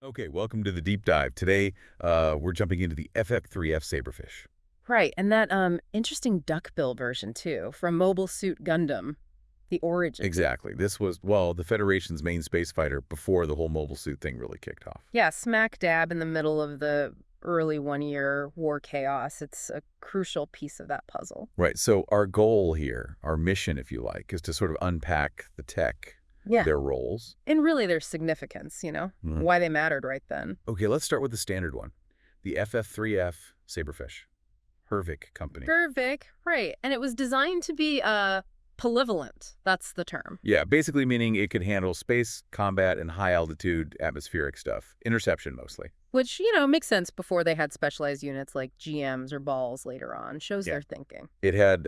Okay, welcome to the deep dive. Today, we're jumping into the FF-3F Saberfish. Right, and that interesting duckbill version too, from Mobile Suit Gundam, the origin. Exactly. This was, well, the Federation's main space fighter before the whole mobile suit thing really kicked off. Yeah, smack dab in the middle of the early one-year war chaos. It's a crucial piece of that puzzle. Right, so our goal here, our mission, if you like, is to sort of unpack the tech, Yeah, their roles. and really their significance, Mhm. why they mattered right then. Okay, let's start with the standard one, the FF-3F Saberfish, Hervic Company. Hervic, right, and it was designed to be polyvalent. That's the term. Yeah, basically meaning it could handle space, combat, and high-altitude atmospheric stuff. Interception, mostly. Which, makes sense before they had specialized units like GMs or balls later on. Shows Yeah. their thinking. It had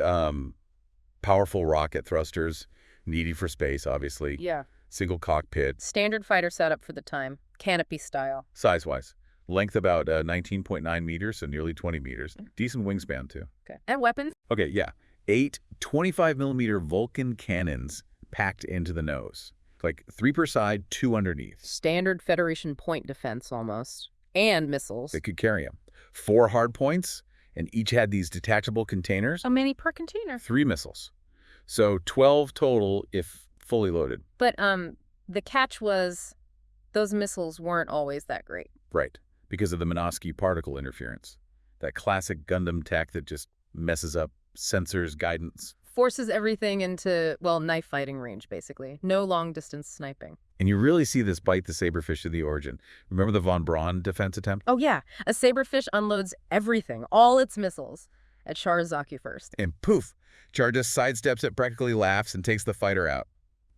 powerful rocket thrusters, needed for space, obviously. Yeah. Single cockpit, Standard fighter setup for the time. Canopy style. size-wise. Length about 19.9 meters, so nearly 20 meters. Decent wingspan, too. Okay. And weapons? Okay, yeah. 8 25-millimeter Vulcan cannons packed into the nose. Like 3 per side, 2 underneath. Standard Federation point defense almost. And missiles. They could carry them. 4 hard points, and each had these detachable containers. How many per container? 3 missiles. So 12 total if fully loaded. But the catch was those missiles weren't always that great. Right, because of the Minovsky particle interference. That classic Gundam tech that just messes up sensors, guidance. Forces everything into, well, knife fighting range, basically. No long-distance sniping. And you really see this bite the Saberfish to the origin. Remember the von Braun defense attempt? Oh, yeah. A Saberfish unloads everything, all its missiles, at Zaku first. And poof, Char just sidesteps it, practically laughs, and takes the fighter out.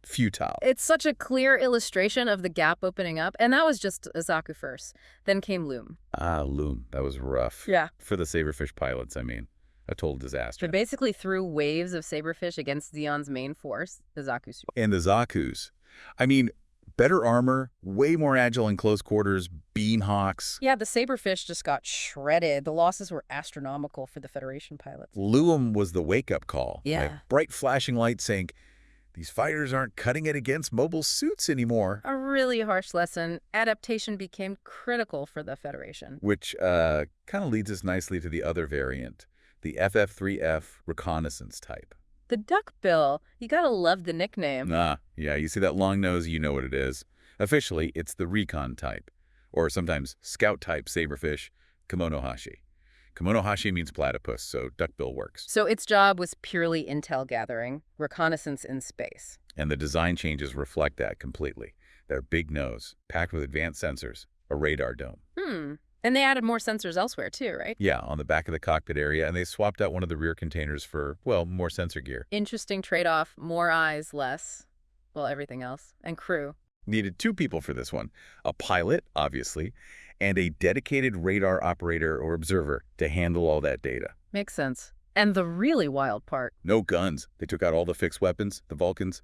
Futile. It's such a clear illustration of the gap opening up, and that was just Zaku first. Then came Loum. Ah, Loum. That was rough. Yeah. For the Saberfish pilots, I mean. A total disaster. They basically threw waves of Saberfish against Zeon's main force, the Zaku II. And the Zaku's. I mean, better armor, way more agile in close quarters, beam hawks. Yeah, the Saberfish just got shredded. The losses were astronomical for the Federation pilots. Loum was the wake-up call. Yeah. Like bright flashing lights saying, these fighters aren't cutting it against mobile suits anymore. A really harsh lesson. Adaptation became critical for the Federation. Which kind of leads us nicely to the other variant, the FF-3F reconnaissance type. The duckbill, you gotta love the nickname. Yeah, you see that long nose, you know what it is. Officially, it's the recon type, or sometimes scout type Saberfish, Kimonohashi. Kimonohashi means platypus, so duckbill works. So its job was purely intel gathering, reconnaissance in space. And the design changes reflect that completely. Their big nose, packed with advanced sensors, a radar dome. And they added more sensors elsewhere too, right? Yeah, on the back of the cockpit area, and they swapped out one of the rear containers for, well, more sensor gear. Interesting trade-off. More eyes, less, well, everything else. And crew. Needed 2 people for this one. A pilot, obviously, and a dedicated radar operator or observer to handle all that data. Makes sense. And the really wild part. No guns. They took out all the fixed weapons, the Vulcans.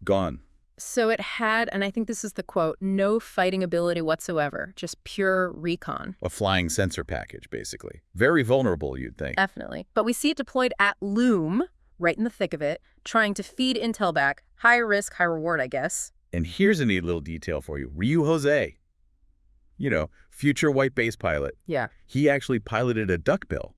Gone. So it had, and I think this is the quote, no fighting ability whatsoever, just pure recon. A flying sensor package, basically. Very vulnerable, you'd think. Definitely. But we see it deployed at Loum, right in the thick of it, trying to feed intel back. High risk, high reward, I guess. And here's a neat little detail for you. Ryu Jose, you know, future white base pilot. Yeah. He actually piloted a duckbill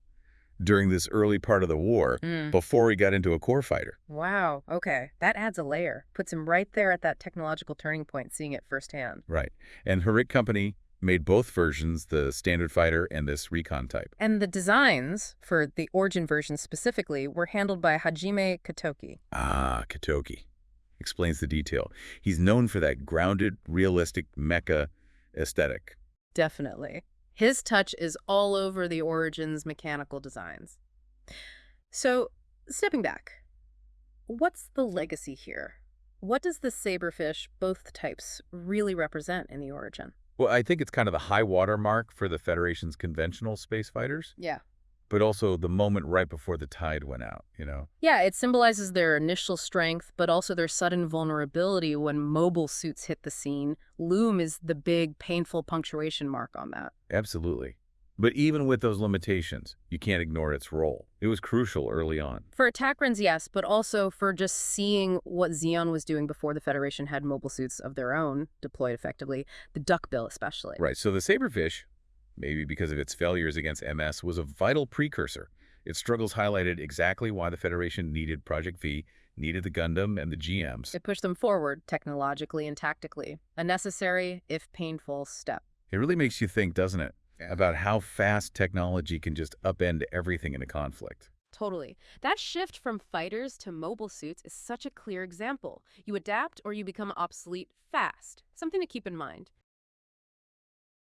during this early part of the war before he got into a core fighter. Wow. Okay. That adds a layer. Puts him right there at that technological turning point, seeing it firsthand. Right. And Hervic Company made both versions, the standard fighter and this recon type. And the designs, for the origin version specifically, were handled by Hajime Katoki. Ah, Katoki. Explains the detail. He's known for that grounded, realistic mecha aesthetic. Definitely. His touch is all over the Origin's mechanical designs. So, stepping back, what's the legacy here? What does the Saberfish, both types, really represent in the Origin? Well, I think it's kind of the high water mark for the Federation's conventional space fighters, Yeah. but also the moment right before the tide went out, you know? Yeah, it symbolizes their initial strength, but also their sudden vulnerability when mobile suits hit the scene. Loum is the big, painful punctuation mark on that. Absolutely. But even with those limitations, you can't ignore its role. It was crucial early on. For attack runs, yes, but also for just seeing what Zeon was doing before the Federation had mobile suits of their own deployed effectively, the duckbill especially. Right, so the Saberfish, maybe because of its failures against MS, was a vital precursor. Its struggles highlighted exactly why the Federation needed Project V, needed the Gundam and the GMs. It pushed them forward technologically and tactically, a necessary, if painful, step. It really makes you think, doesn't it, about how fast technology can just upend everything in a conflict. Totally. That shift from fighters to mobile suits is such a clear example. You adapt or you become obsolete fast. Something to keep in mind.